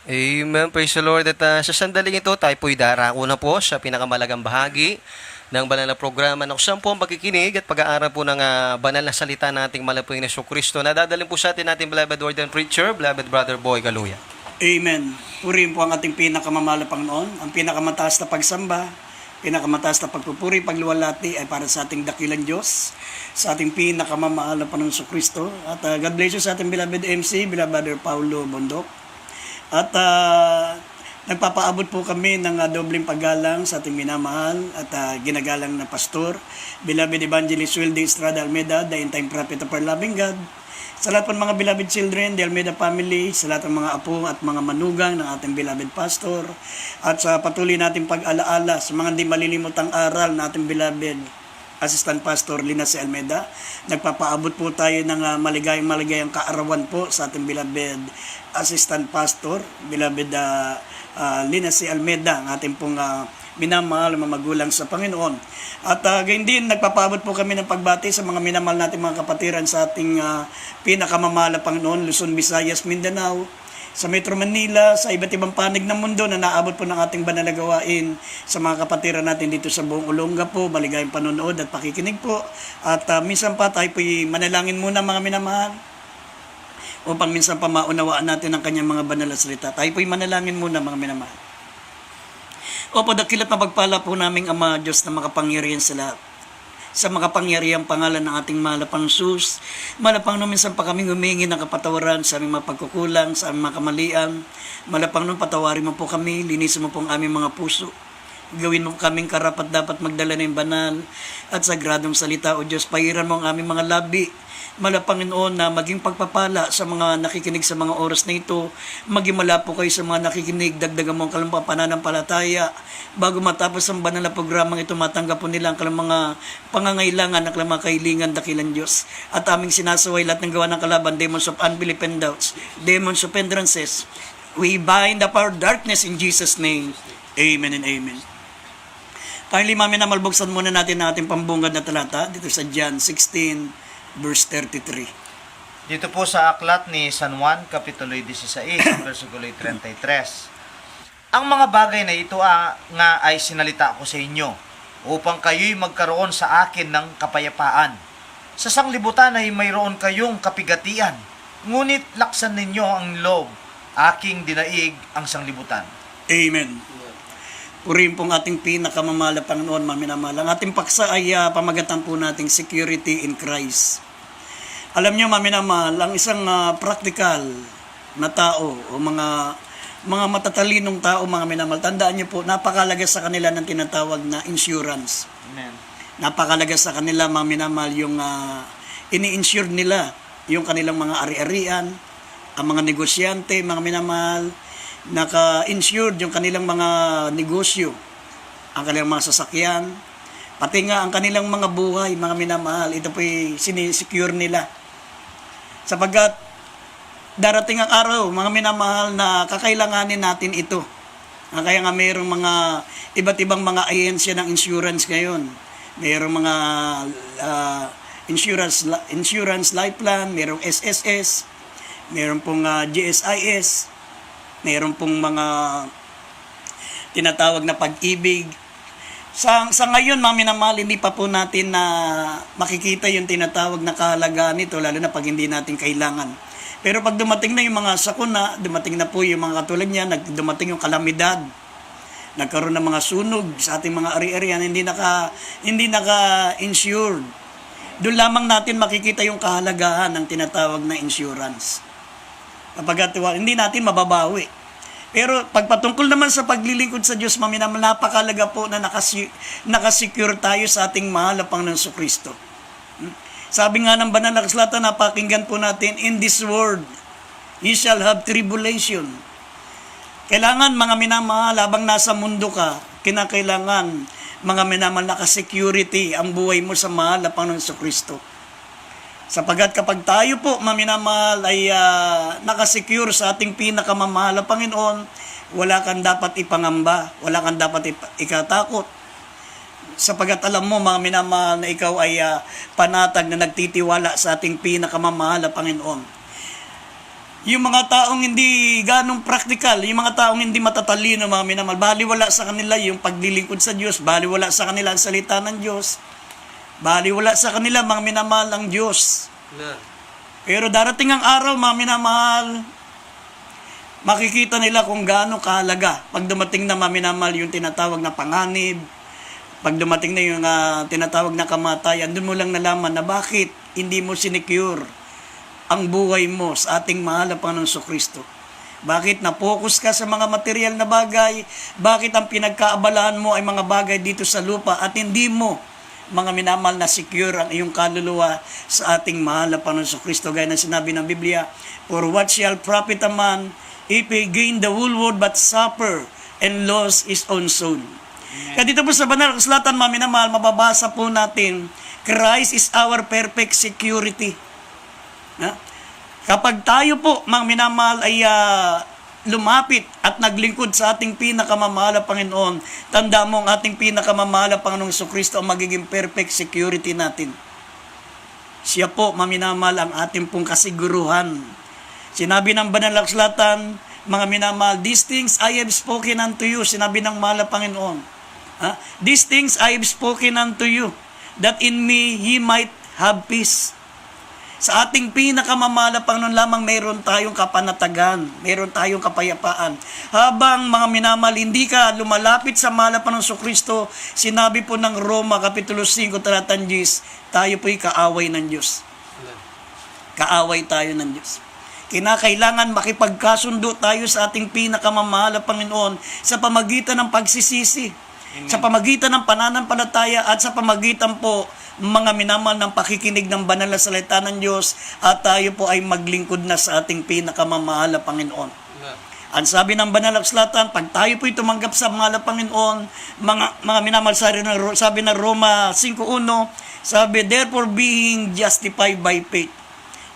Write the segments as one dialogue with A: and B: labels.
A: Amen. Praise the Lord. At sa sandaling ito, tayo po'y darako na po sa pinakamalagang bahagi ng banal na programa na kusang po ang pagkikinig at pag-aaral po ng banal na salita nating malapuing na Kristo. Nadadalhin po sa atin nating beloved Lord and Preacher, beloved Brother Boy Galuya.
B: Amen. Purihin po ang ating pinakamamahal na Panginoon. Ang pinakamataas na pagsamba, pinakamataas na pagpupuri, pagluwalhati ay para sa ating dakilang Diyos, sa ating pinakamamahal na Panginoon Kristo. At God bless you sa ating beloved MC, beloved Brother Paulo Bondok. At nagpapaabot po kami ng dobleng paggalang sa ating minamahal at ginagalang na pastor, beloved Evangelist Wilde Estrada Almeida, the end-time prophet of our loving God. Sa lahat ng mga beloved children, the Almeida family, sa lahat ng mga apo at mga manugang ng ating beloved pastor, at sa patuloy nating pag-alaala sa mga hindi malilimutang aral ng ating beloved Assistant Pastor Lina C. Almeida. Nagpapaabot po tayo ng maligayang kaarawan po sa ating beloved Assistant Pastor, beloved Lina C. Almeida, ang ating pong minamahal na magulang sa Panginoon. At gayon din, nagpapaabot po kami ng pagbati sa mga minamahal nating mga kapatiran sa ating pinakamamahal na Panginoon, Luzon, Visayas, Mindanao, sa Metro Manila, sa iba't ibang panig ng mundo na naabot po ng ating banal na gawain sa mga kapatiran natin dito sa buong Olonga po. Maligayang panonood at pakikinig po. At minsan pa tayo po manalangin muna mga minamahal upang minsan pa maunawaan natin ang kanyang mga banal na salita. Tayo po manalangin muna mga minamahal. Opo, dakilat na pagpala po naming Ama Diyos na makapangyarihan sa lahat. Sa makapangyarihang pangalan ng ating malapang sus, malapang nung minsan pa kaming humingi ng kapatawaran sa aming mga pagkukulang, sa aming mga kamalian. Malapang nung patawarin mo po kami, linisin mo po ang aming mga puso. Gawin mo kaming karapat dapat magdala ng banal at sagradong salita, O Diyos. Pahiran mo ang aming mga labi. Malapang Panginoon na maging pagpapala sa mga nakikinig sa mga oras na ito. Maging malapo kayo sa mga nakikinig, dagdagan mo ang kanilang pananampalataya. Bago matapos ang banal na programang ito, matanggap po nila ang kanilang mga pangangailangan, ang kanilang mga kahilingan, dakilang Diyos. At aming sinasaway lahat ng gawa ng kalaban, demons of unbelief and doubts, demons of hindrances. We bind up our darkness in Jesus' name. Amen and amen. Kindly, mami, na malbuksan muna natin ang ating pambungad na talata dito sa John 16, verse 33.
C: Dito po sa aklat ni San Juan, Kapitulo 16, versikulo 33. Ang mga bagay na ito nga ay sinalita ko sa inyo, upang kayo'y magkaroon sa akin ng kapayapaan. Sa sanglibutan ay mayroon kayong kapigatian, ngunit laksan ninyo ang loob, aking dinaig ang sanglibutan.
B: Amen. Purihin pong ating pinakamamahal na Panginoon, maminamahal. Ang ating paksa ay pamagatan po nating security in Christ. Alam niyo, maminamahal, ang isang practical na tao o mga matatalinong tao, mga minamahal, tandaan niyo po, napakalaga sa kanila ng tinatawag na insurance.
C: Amen.
B: Napakalaga sa kanila, mga minamahal, yung ini-insure nila yung kanilang mga ari-arian, ang mga negosyante, mga minamahal, naka-insured yung kanilang mga negosyo, ang kanilang mga sasakyan, pati nga ang kanilang mga buhay, mga minamahal, ito po'y sinisecure nila. Sapagkat darating ang araw, mga minamahal, na kakailanganin natin ito. Kaya nga mayroong mga iba't ibang mga ahensya ng insurance ngayon. Mayroong mga insurance life plan, mayroong SSS, mayroong pong GSIS, mayroon pong mga tinatawag na pag-ibig. Sa ngayon, mga minamahal, hindi pa po natin na makikita yung tinatawag na kahalagaan nito, lalo na pag hindi natin kailangan. Pero pag dumating na yung mga sakuna, dumating na po yung mga katulad niya, dumating yung kalamidad, nagkaroon ng mga sunog sa ating mga ari-arian, hindi naka-insured. Doon lamang natin makikita yung kahalagaan ng tinatawag na insurance. Kapag hindi natin mababawi. Pero pagpatungkol naman sa paglilingkod sa Diyos, maminamahal, napakalaga po na nakasecure tayo sa ating mahal na Panginoon Kristo. Sabi nga ng banal na kasulatan, napakinggan po natin, in this world, ye shall have tribulation. Kailangan, mga minamahal, habang nasa mundo ka, kinakailangan, mga minamahal, nakasecurity ang buhay mo sa mahal na Panginoon Kristo. Sapagat kapag tayo po, maminamahal, ay nakasecure sa ating pinakamamahal na Panginoon, wala kang dapat ipangamba, wala kang dapat ikatakot. Sapagat alam mo, mga minamahal, na ikaw ay panatag na nagtitiwala sa ating pinakamamahal na Panginoon. Yung mga taong hindi ganong practical, yung mga taong hindi matatalino, mga minamahal, baliwala sa kanila yung paglilingkod sa Diyos, baliwala sa kanila ang salita ng Diyos, baliwala sa kanila, mga minamahal, ang Diyos. Pero darating ang araw, mga minamahal, makikita nila kung gaano kahalaga. Pag dumating na, mga minamahal, yung tinatawag na panganib, pag dumating na yung tinatawag na kamatayan, doon mo lang nalaman na bakit hindi mo sinecure ang buhay mo sa ating mahal na Panginoong Kristo. Bakit na-focus ka sa mga material na bagay? Bakit ang pinagkaabalahan mo ay mga bagay dito sa lupa at hindi mo, mga minamahal, na secure ang iyong kaluluwa sa ating mahal na Panginoong Kristo? Gaya ng sinabi ng Biblia, "For what shall profit a man if he gain the whole world but suffer and lose his own soul?" Kaya dito po sa banal na kasulatan, mga minamahal, mababasa po natin, Christ is our perfect security. Kapag tayo po, mga minamahal, ay lumapit at naglingkod sa ating pinakamamahal na Panginoon, tanda mo ang ating pinakamamahal na Panginoong Kristo ang magiging perfect security natin. Siya po, mga minamahal, ang ating pong kasiguruhan. Sinabi ng banal na kasulatan, mga minamahal, "These things I have spoken unto you." Sinabi ng mahal na Panginoon. "These things I have spoken unto you, that in me ye might have peace." Sa ating pinakamamahal na Panginoon lamang mayroon tayong kapanatagan, mayroon tayong kapayapaan. Habang, mga minamahal, hindi ka lumalapit sa mahal na Panginoong Kristo, sinabi po ng Roma, Kapitulo 5, talatang 10, tayo po'y kaaway ng Diyos. Kaaway tayo ng Diyos. Kinakailangan makipagkasundo tayo sa ating pinakamamahal na Panginoon sa pamagitan ng pagsisisi, sa pamagitan ng pananampalataya at sa pamagitan po, mga minamahal, ng pakikinig ng banal na salita ng Diyos, at tayo po ay maglingkod na sa ating pinakamamahal na Panginoon. Ang sabi ng banal na kasulatan, pag tayo po'y tumanggap sa mahal na Panginoon, mga minamahal, sabi ng Roma 5:1, sabi, "Therefore being justified by faith,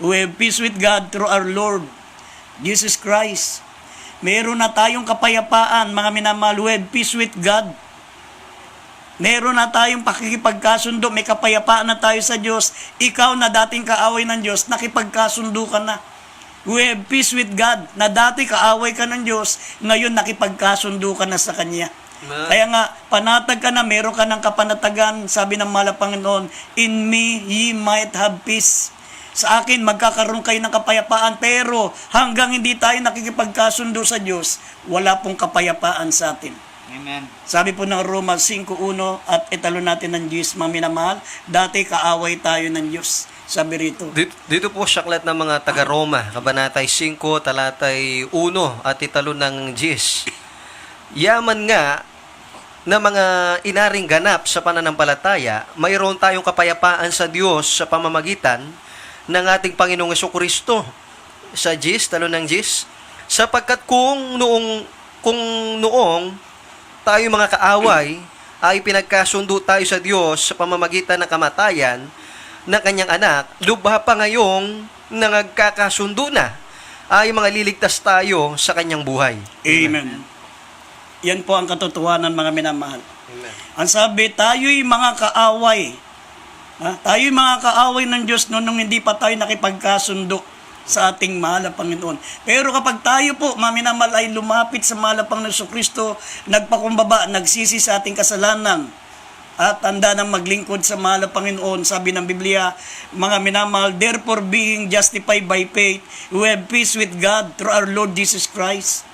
B: we have peace with God through our Lord Jesus Christ." Meron na tayong kapayapaan, mga minamahal, we have peace with God. Meron na tayong pakikipagkasundo, may kapayapaan na tayo sa Diyos. Ikaw na dating kaaway ng Diyos, nakipagkasundo ka na. We have peace with God, na dati kaaway ka ng Diyos, ngayon nakipagkasundo ka na sa Kanya. Kaya nga, panatag ka na, meron ka ng kapanatagan, sabi ng mahal na Panginoon, "In me ye might have peace." Sa akin, magkakaroon kayo ng kapayapaan, pero hanggang hindi tayo nakikipagkasundo sa Diyos, wala pong kapayapaan sa atin.
C: Amen.
B: Sabi po ng Roma 5:1, at italo natin ng Diyos, mga minamahal, dati kaaway tayo ng Diyos. Sabi rito.
A: Dito po sa aklat ng mga taga-Roma, Kabanatay 5, talatay 1 at italo ng 10. Yaman nga na mga inaring ganap sa pananampalataya, mayroon tayong kapayapaan sa Diyos sa pamamagitan ng ating Panginoong Jesucristo. Sa 10, talo ng 10, sapagkat kung noong tayo mga kaaway ay pinagkasundo tayo sa Diyos sa pamamagitan ng kamatayan ng kanyang anak, lubha pa ngayong nagkakasundo na ay mga liligtas tayo sa kanyang buhay.
B: Amen. Yan po ang katotohanan, mga minamahal.
A: Amen.
B: Ang sabi, tayo'y mga kaaway. Tayo'y mga kaaway ng Diyos nung hindi pa tayo nakipagkasundo sa ating mahal na Panginoon. Pero kapag tayo po, mga minamahal, ay lumapit sa mahal na Panginoon Kristo, nagpakumbaba, nagsisi sa ating kasalanan, at tanda ng maglingkod sa mahal na Panginoon, sabi ng Biblia, mga minamahal, "Therefore being justified by faith, we have peace with God through our Lord Jesus Christ."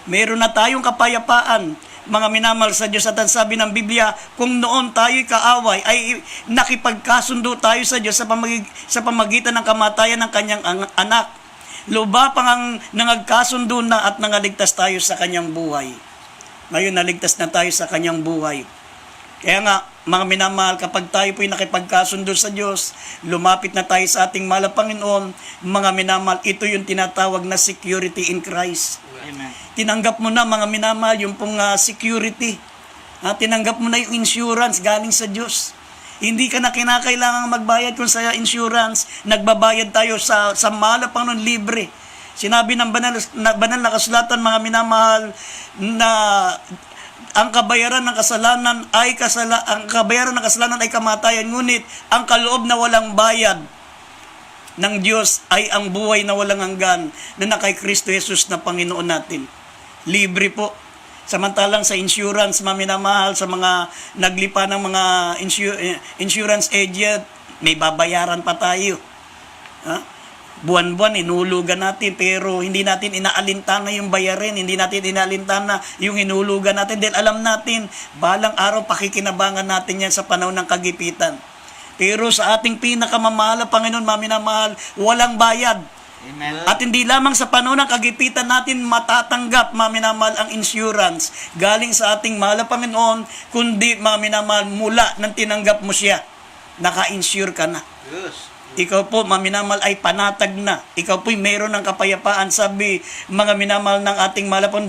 B: Meron na tayong kapayapaan, mga minamahal, sa Diyos. At ang sabi ng Biblia, kung noon tayo'y kaaway, ay nakipagkasundo tayo sa Diyos sa pamagitan ng kamatayan ng kanyang anak. Luba pang ang nangagkasundo na at nangaligtas tayo sa kanyang buhay. Ngayon, naligtas na tayo sa kanyang buhay. Kaya nga, mga minamahal, kapag tayo po'y nakipagkasundo sa Diyos, lumapit na tayo sa ating mahal na Panginoon, mga minamahal, ito yung tinatawag na security in Christ.
C: Amen.
B: Tinanggap mo na, mga minamahal, yung pong security. Tinanggap mo na yung insurance galing sa Diyos. Hindi ka na kinakailangang magbayad kung sa insurance. Nagbabayad tayo sa mahal na Panginoon, libre. Sinabi ng banal na kasulatan, mga minamahal, na ang kabayaran ng kasalanan ay kamatayan, ngunit ang kaloob na walang bayad ng Diyos ay ang buhay na walang hanggan na kay Kristo Jesus na Panginoon natin. Libre po. Samantalang sa insurance, maminamahal, sa mga naglipa ng mga insurance agent, may babayaran pa tayo. Ha? Buwan-buwan, inulugan natin, pero hindi natin inaalintana yung bayarin, hindi natin inaalintana yung inulugan natin, dahil alam natin, balang araw pakikinabangan natin yan sa panahon ng kagipitan. Pero sa ating pinakamamahal na Panginoon, maminamahal, walang bayad.
C: Amen.
B: At hindi lamang sa panahon ng kagipitan natin matatanggap, maminamahal, ang insurance galing sa ating mahal na Panginoon, kundi, maminamahal, mula nang tinanggap mo siya, naka-insure ka na.
A: Yes.
B: Ikaw po, maminamal, ay panatag na. Ikaw po'y mayroon ng kapayapaan. Sabi, mga minamal ng ating malapon,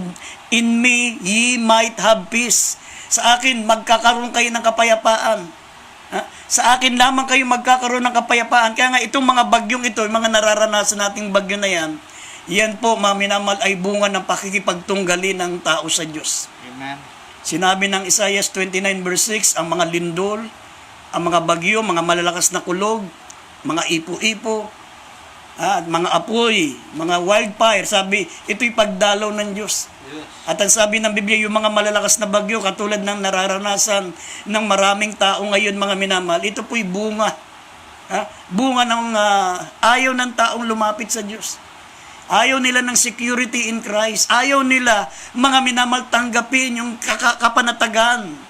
B: in me ye might have peace. Sa akin, magkakaroon kayo ng kapayapaan. Ha? Sa akin lamang kayo magkakaroon ng kapayapaan. Kaya nga, itong mga bagyong ito, yung mga nararanasan nating bagyo na yan, yan po, mga minamal, ay bunga ng pakikipagtunggali ng tao sa Diyos.
C: Amen.
B: Sinabi ng Isaiah 29 verse 6, ang mga lindol, ang mga bagyo, mga malalakas na kulog, mga ipo-ipo, at mga apoy, mga wildfire, sabi, ito'y pagdalaw ng Diyos.
A: Yes.
B: At ang sabi ng Biblia, yung mga malalakas na bagyo, katulad ng nararanasan ng maraming tao ngayon, mga minamahal, ito po'y bunga. Bunga ng ayaw ng taong lumapit sa Diyos. Ayaw nila ng security in Christ. Ayaw nila, mga minamahal, tanggapin yung kapanatagan,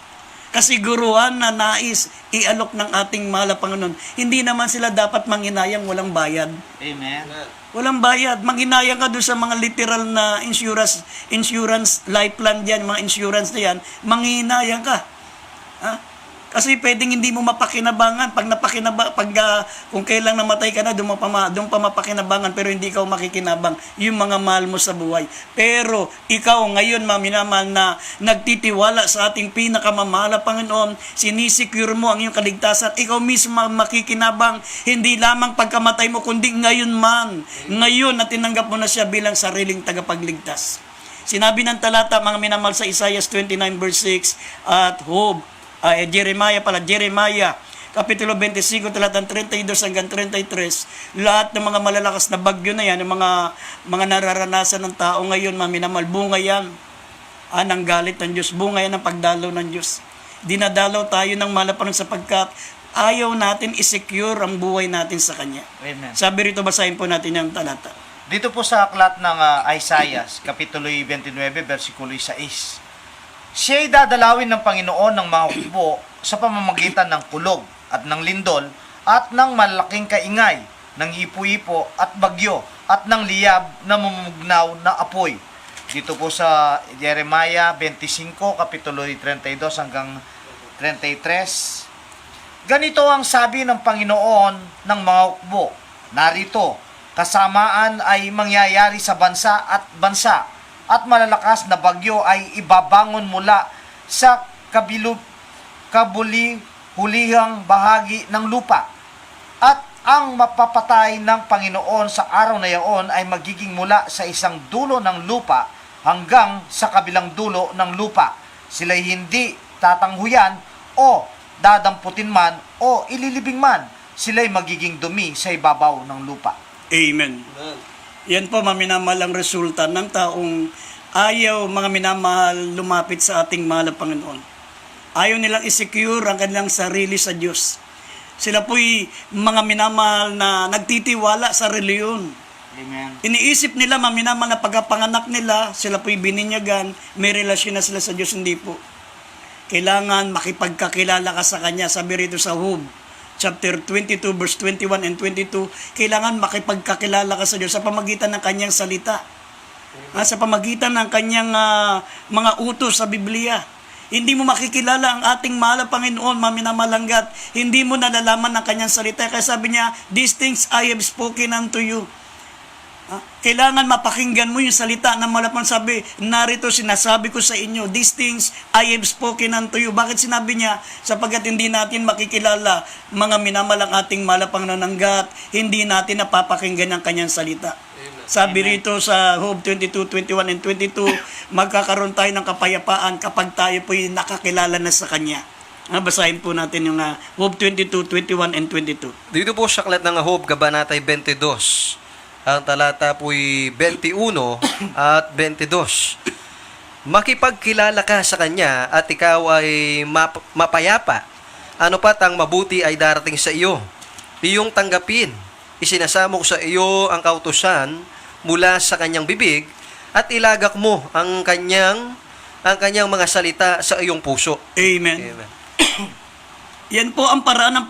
B: kasiguruhan na nais ialok ng ating mahal na Panginoon. Hindi naman sila dapat manghinayang walang bayad.
C: Amen.
B: Walang bayad. Manghinayang ka doon sa mga literal na insurance life plan dyan, mga insurance na yan, manghinayang ka. Ha? Kasi pwedeng hindi mo mapakinabangan. Kung kailang namatay ka na, doon pa mapakinabangan, pero hindi ikaw makikinabang yung mga mahal mo sa buhay. Pero ikaw ngayon, maminamahal, na nagtitiwala sa ating pinakamamahal na Panginoon, sinisecure mo ang iyong kaligtasan, ikaw mismo makikinabang, hindi lamang pagkamatay mo, kundi ngayon man. Ngayon na tinanggap mo na siya bilang sariling tagapagligtas. Sinabi ng talata, mga minamahal, sa Isaiah 29 verse 6 at Jeremiah, Kapitulo 25, talatang 32 hanggang 33, lahat ng mga malalakas na bagyo na yan, ng mga nararanasan ng tao ngayon, maminamal, bunga yan ng galit ng Diyos, bunga yan ng pagdalaw ng Diyos. Dinadalaw tayo ng malapanong sapagkat ayaw natin isecure ang buhay natin sa Kanya.
C: Amen.
B: Sabi rito, basahin po natin yung talata.
C: Dito po sa aklat ng Isaiah, Kapitulo 29, versikulo 6. Siya'y dadalawin ng Panginoon ng mga hukbo sa pamamagitan ng kulog at ng lindol at ng malaking kaingay, ng ipo-ipo at bagyo at ng liyab na mamumugnaw na apoy. Dito po sa Jeremiah 25, Kapitulo 32 hanggang 33. Ganito ang sabi ng Panginoon ng mga hukbo. Narito, kasamaan ay mangyayari sa bansa at malalakas na bagyo ay ibabangon mula sa kabuli-hulihang bahagi ng lupa. At ang mapapatay ng Panginoon sa araw na iyon ay magiging mula sa isang dulo ng lupa hanggang sa kabilang dulo ng lupa. Sila'y hindi tatanghuyan o dadamputin man o ililibing man. Sila'y magiging dumi sa ibabaw ng lupa.
B: Amen. Yan po, maminamahal, ang resulta ng taong ayaw, mga minamahal, lumapit sa ating mahal na Panginoon. Ayaw nilang isecure ang kanilang sarili sa Diyos. Sila po'y mga minamahal na nagtitiwala sa reliyon.
C: Amen.
B: Iniisip nila, mga minamahal, na pagkapanganak nila, sila po'y bininyagan, may relasyon na sila sa Diyos. Hindi po. Kailangan makipagkakilala ka sa Kanya. Sabi rito sa Job, chapter 22, verse 21 and 22, kailangan makipagkakilala ka sa Diyos sa pamagitan ng Kanyang salita. Sa pamagitan ng Kanyang mga utos sa Biblia. Hindi mo makikilala ang ating mahal na Panginoon, maminamalanggat. Hindi mo nalalaman ang Kanyang salita. Kaya sabi niya, these things I have spoken unto you. Kailangan mapakinggan mo yung salita na malapang sabi, narito sinasabi ko sa inyo, these things I have spoken unto you. Bakit sinabi niya? Sapagkat hindi natin makikilala, mga minamalang ating malapang nananggat, hindi natin napapakinggan ang Kanyang salita. Amen. Sabi rito sa Job 22, 21 and 22, magkakaroon tayo ng kapayapaan kapag tayo po'y nakakilala na sa Kanya. Basahin po natin yung Job 22, 21 and 22.
A: Dito po sa aklat ng Job, Kabanatay 22. Ang talata po'y 21 at 22. Makipagkilala ka sa Kanya at ikaw ay mapayapa. Ano pat ang mabuti ay darating sa iyo. Iyong tanggapin. Isinasamo ko sa iyo ang kautusan mula sa Kanyang bibig at ilagak mo ang kanyang mga salita sa iyong puso.
B: Amen.
A: Amen.
B: Yan po ang paraan ng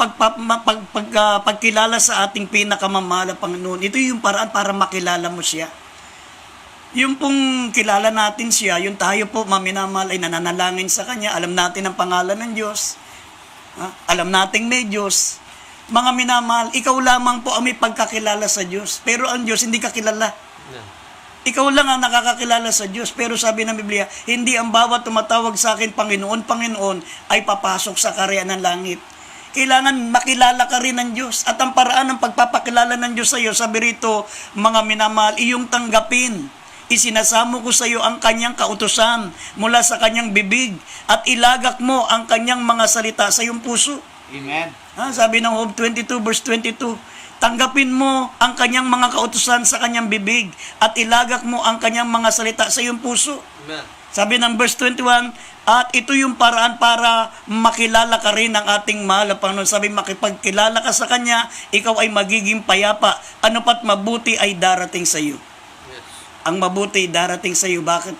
B: pagkilala sa ating pinakamamahal na Panginoon. Ito yung paraan para makilala mo siya. Yung pong kilala natin siya, yung tayo po maminamahal ay nananalangin sa Kanya, alam natin ang pangalan ng Diyos, alam nating may Diyos. Mga minamahal, ikaw lamang po ang may pagkakilala sa Diyos. Pero ang Diyos hindi kakilala. Ikaw lang ang nakakakilala sa Diyos. Pero sabi ng Biblia, hindi ang bawat tumatawag sa akin, Panginoon, Panginoon, ay papasok sa karyan ng langit. Kailangan makilala ka rin ng Diyos. At ang paraan ng pagpapakilala ng Diyos sa iyo, sabi rito, mga minamahal, iyong tanggapin. Isinasamo ko sa iyo ang kanyang kautusan mula sa kanyang bibig at ilagak mo ang kanyang mga salita sa iyong puso.
C: Amen.
B: Sabi ng Job 22 verse 22, tanggapin mo ang kanyang mga kautusan sa kanyang bibig at ilagak mo ang kanyang mga salita sa iyong puso.
A: Amen.
B: Sabi ng verse 21, at ito yung paraan para makilala ka rin ng ating mahal na Panginoon. Sabi, makipagkilala ka sa Kanya, ikaw ay magiging payapa. Ano pat mabuti ay darating sa iyo.
A: Yes.
B: Ang mabuti ay darating sa iyo. Bakit?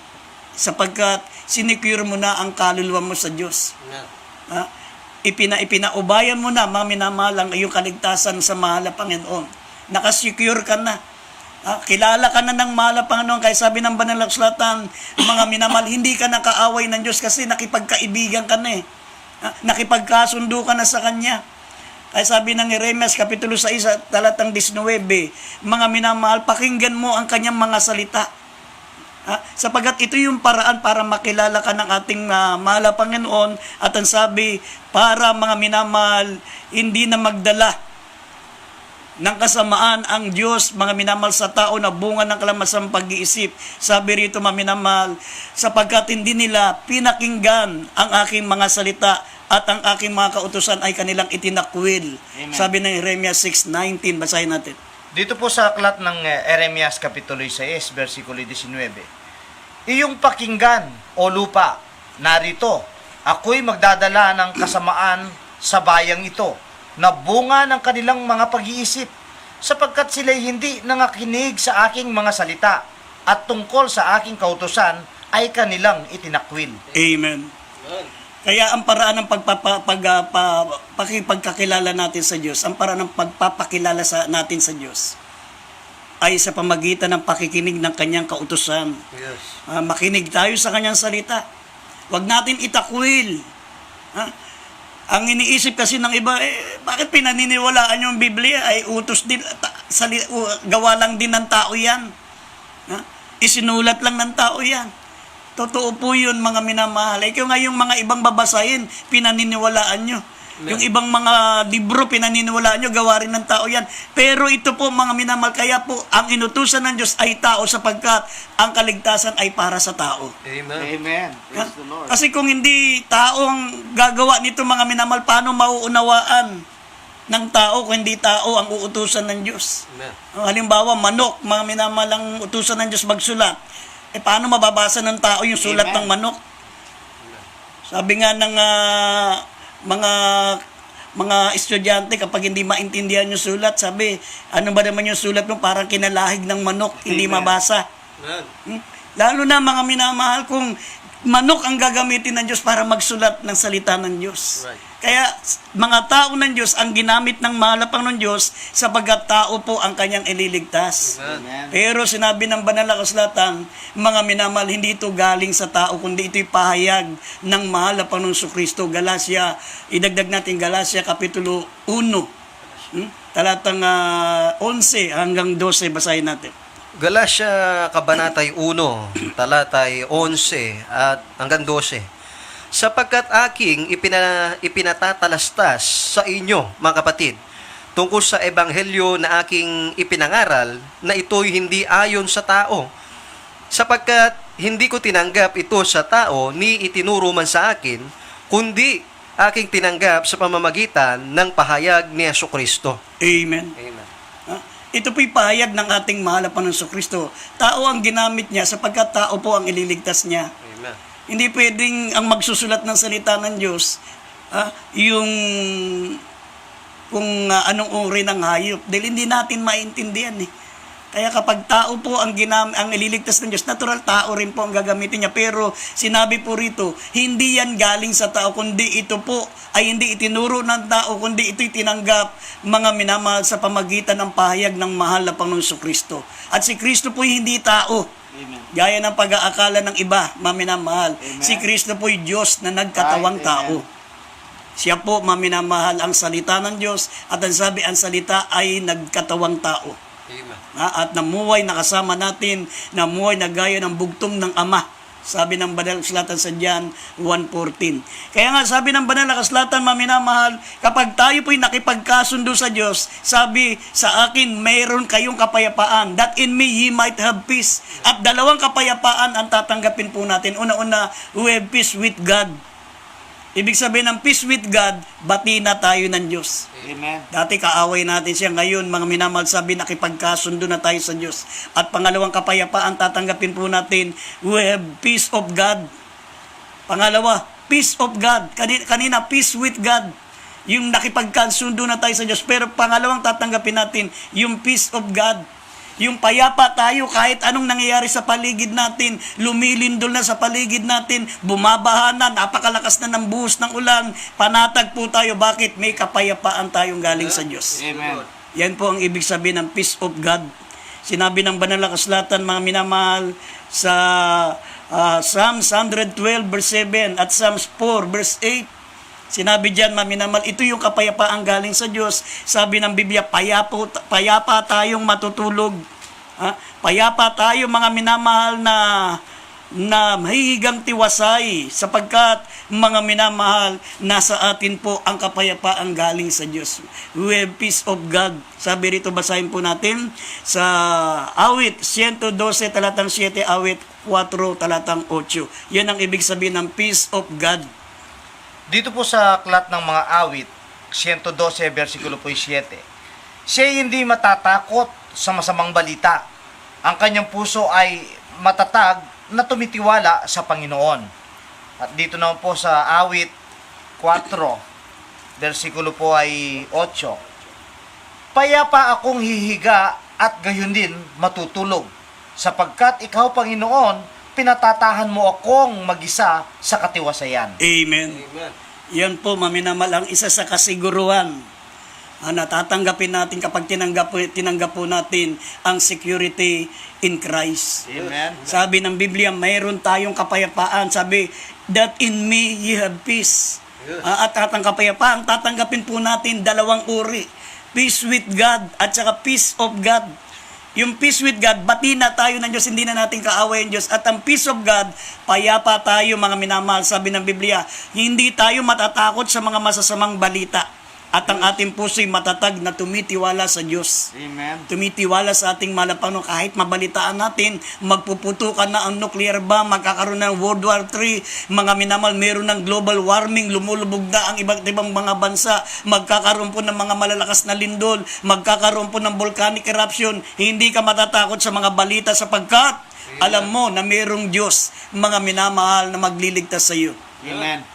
B: Sapagkat sinecure mo na ang kaluluwa mo sa Diyos.
A: Amen.
B: Ipinaubayan mo na, maminamahal, ang iyong kaligtasan sa mahal na Panginoon. Nakasecure ka na. Kilala ka na ng mahal na Panginoon. Kaya sabi ng Banal na Kasulatan, mga minamahal, hindi ka nakaaway ng Diyos kasi nakipagkaibigan ka na eh. Nakipagkasundo ka na sa Kanya. Kaya sabi ng Jeremias, Kapitulo 6, talatang 19, mga minamahal, pakinggan mo ang Kanyang mga salita. Sapagat ito yung paraan para makilala ka ng ating mahal na Panginoon. At ang sabi, para mga minamahal, hindi na magdala ng kasamaan ang Diyos, mga minamahal, sa tao na bunga ng kalamasang pag-iisip. Sabi rito, mga minamahal, sapagkat hindi nila pinakinggan ang aking mga salita at ang aking mga kautusan ay kanilang itinakwil.
C: Amen.
B: Sabi ng Jeremias 6:19, basahin natin.
C: Dito po sa aklat ng Jeremias Kapitulo 6, versikulo 19, iyong pakinggan, o lupa, narito, ako'y magdadala ng kasamaan sa bayang ito, na bunga ng kanilang mga pag-iisip, sapagkat sila'y hindi nangakinig sa aking mga salita, at tungkol sa aking kautusan ay kanilang itinakwil.
B: Amen. Kaya ang paraan ng pagkakilala natin sa Diyos, ang paraan ng pagpapakilala natin sa Diyos, ay sa pamagitan ng pakikinig ng Kanyang kautusan.
A: Yes.
B: Makinig tayo sa Kanyang salita. Huwag natin itakwil. Ang iniisip kasi ng iba, bakit pinaniniwalaan yung Biblia? Ay utos din, gawa lang din ng tao yan. Isinulat lang ng tao yan. Totoo po yun, mga minamahal. Ikaw nga yung mga ibang babasahin, pinaniniwalaan nyo. Yung ibang mga libro, pinaniniwalaan nyo, gawa rin ng tao yan. Pero ito po, mga minamahal, kaya po, ang inutusan ng Diyos ay tao sapagkat ang kaligtasan ay para sa tao.
A: Amen.
C: Amen. Praise the Lord.
B: Kasi kung hindi tao ang gagawa nito, mga minamahal, paano mauunawaan ng tao kung hindi tao ang uutusan ng Diyos?
A: Amen.
B: Halimbawa, manok, mga minamahal, ang utusan ng Diyos magsulat. Paano mababasa ng tao yung sulat
C: Amen.
B: ng manok? Sabi nga ng mga estudyante, kapag hindi maintindihan yung sulat, sabi, ano ba naman yung sulat mo? Parang kinalahig ng manok, hindi
C: Amen.
B: mabasa.
A: Amen.
B: Lalo na, mga minamahal, kung manok ang gagamitin ng Diyos para magsulat ng salita ng Diyos.
A: Right.
B: Kaya, mga tao ng Diyos ang ginamit ng mahal na Panginoon Diyos sapagkat tao po ang kanyang ililigtas.
A: Amen.
B: Pero sinabi ng Banal na Kasulatan, mga minamahal, hindi ito galing sa tao, kundi ito'y pahayag ng mahal na Panginoong Kristo. Galacia, idagdag natin Galacia Kapitulo 1, talatang 11 hanggang 12, basahin natin.
A: Galacia Kabanatay 1, talatay 11 at hanggang 12. Sapagkat aking ipinatatalastas sa inyo, mga kapatid, tungkol sa ebanghelyo na aking ipinangaral, na ito'y hindi ayon sa tao. Sapagkat hindi ko tinanggap ito sa tao, ni itinuro man sa akin, kundi aking tinanggap sa pamamagitan ng pahayag ni Jesucristo.
B: Amen.
A: Amen.
B: Ito po'y pahayag ng ating mahal na Panginoong Kristo. Tao ang ginamit niya sapagkat tao po ang ililigtas niya.
A: Amen.
B: Hindi pwedeng ang magsusulat ng salita ng Diyos, yung kung anong uri ng hayop. Dahil hindi natin maintindihan eh. Kaya kapag tao po ang ililigtas ng Diyos, natural tao rin po ang gagamitin niya. Pero sinabi po rito, hindi yan galing sa tao, kundi ito po ay hindi itinuro ng tao, kundi ito'y tinanggap mga minamahal sa pamagitan ng pahayag ng mahal na Panginoong Kristo. At si Kristo po hindi tao.
C: Amen.
B: Gaya ng pag-aakala ng iba, maminamahal.
C: Amen.
B: Si Kristo po'y Diyos na nagkatawang
C: Right,
B: tao. Siya po, maminamahal, ang salita ng Diyos. At ang sabi, ang salita ay nagkatawang tao.
A: Amen.
B: At namuhay nakasama natin, namuhay na gaya ng bugtong ng Ama. Sabi ng Banal na Kasulatan sa John 1:14. Kaya nga sabi ng Banal na Kasulatan, maminamahal, kapag tayo po'y nakipagkasundo sa Diyos, sabi sa akin, mayroon kayong kapayapaan, that in me ye might have peace. At dalawang kapayapaan ang tatanggapin po natin. Una-una, we have peace with God. Ibig sabihin ng peace with God, bati na tayo ng Diyos.
C: Amen.
B: Dati kaaway natin siya. Ngayon, mga minamahal, sabi, nakipagkasundo na tayo sa Diyos. At pangalawang kapayapaan, tatanggapin po natin, we have peace of God. Pangalawa, peace of God. Kanina, peace with God. Yung nakipagkasundo na tayo sa Diyos. Pero pangalawang tatanggapin natin, yung peace of God. Yung payapa tayo kahit anong nangyayari sa paligid natin, lumilindol na sa paligid natin, bumabaha na, napakalakas na ng buhos ng ulan, panatag po tayo. Bakit? May kapayapaan tayong galing sa Diyos.
C: Amen.
B: Yan po ang ibig sabihin ng peace of God. Sinabi ng Banal na Kasulatan, mga minamahal, sa Psalms 112 verse 7 at Psalms 4 verse 8. Sinabi diyan, mga minamahal, ito yung kapayapaan galing sa Diyos. Sabi ng Biblia, payapa tayong matutulog. Payapa tayo, mga minamahal, na mahihigang tiwasay, sapagkat mga minamahal, nasa atin po ang kapayapaan galing sa Diyos. We have peace of God. Sabi rito, basahin po natin sa awit 112 talatang 7, awit 4 talatang 8. Yan ang ibig sabihin ng peace of God.
C: Dito po sa aklat ng mga awit, 112 versikulo po 7. Siya hindi matatakot sa masamang balita. Ang kanyang puso ay matatag na tumitiwala sa Panginoon. At dito naman po sa awit 4, versikulo po ay 8. Payapa akong hihiga at gayon din matutulog, sapagkat ikaw, Panginoon, pinatatahan mo akong mag-isa sa katiwasayan.
B: Amen.
A: Amen.
B: Yan po, maminamal, ang isa sa kasiguruhan na tatanggapin natin kapag tinanggap po natin ang security in Christ.
C: Amen.
B: Sabi ng Biblia, mayroon tayong kapayapaan. Sabi, that in me ye have peace.
A: Yes.
B: At ang kapayapaan, tatanggapin po natin dalawang uri. Peace with God at saka peace of God. Yung peace with God, bati na tayo ng Diyos, hindi na natin kaaway ang Diyos. At ang peace of God, payapa tayo, mga minamahal. Sabi ng Biblia, hindi tayo matatakot sa mga masasamang balita. At ang ating puso'y matatag na tumitiwala sa Diyos.
C: Amen.
B: Tumitiwala sa ating malapano. Kahit mabalitaan natin, magpuputukan na ang nuclear bomb, magkakaroon ng World War III, mga minamal, meron ng global warming, lumulubog na ang iba't ibang mga bansa, magkakaroon po ng mga malalakas na lindol, magkakaroon po ng volcanic eruption, hindi ka matatakot sa mga balita sapagkat alam mo na merong Diyos, mga minamahal, na magliligtas sa iyo.
C: Amen.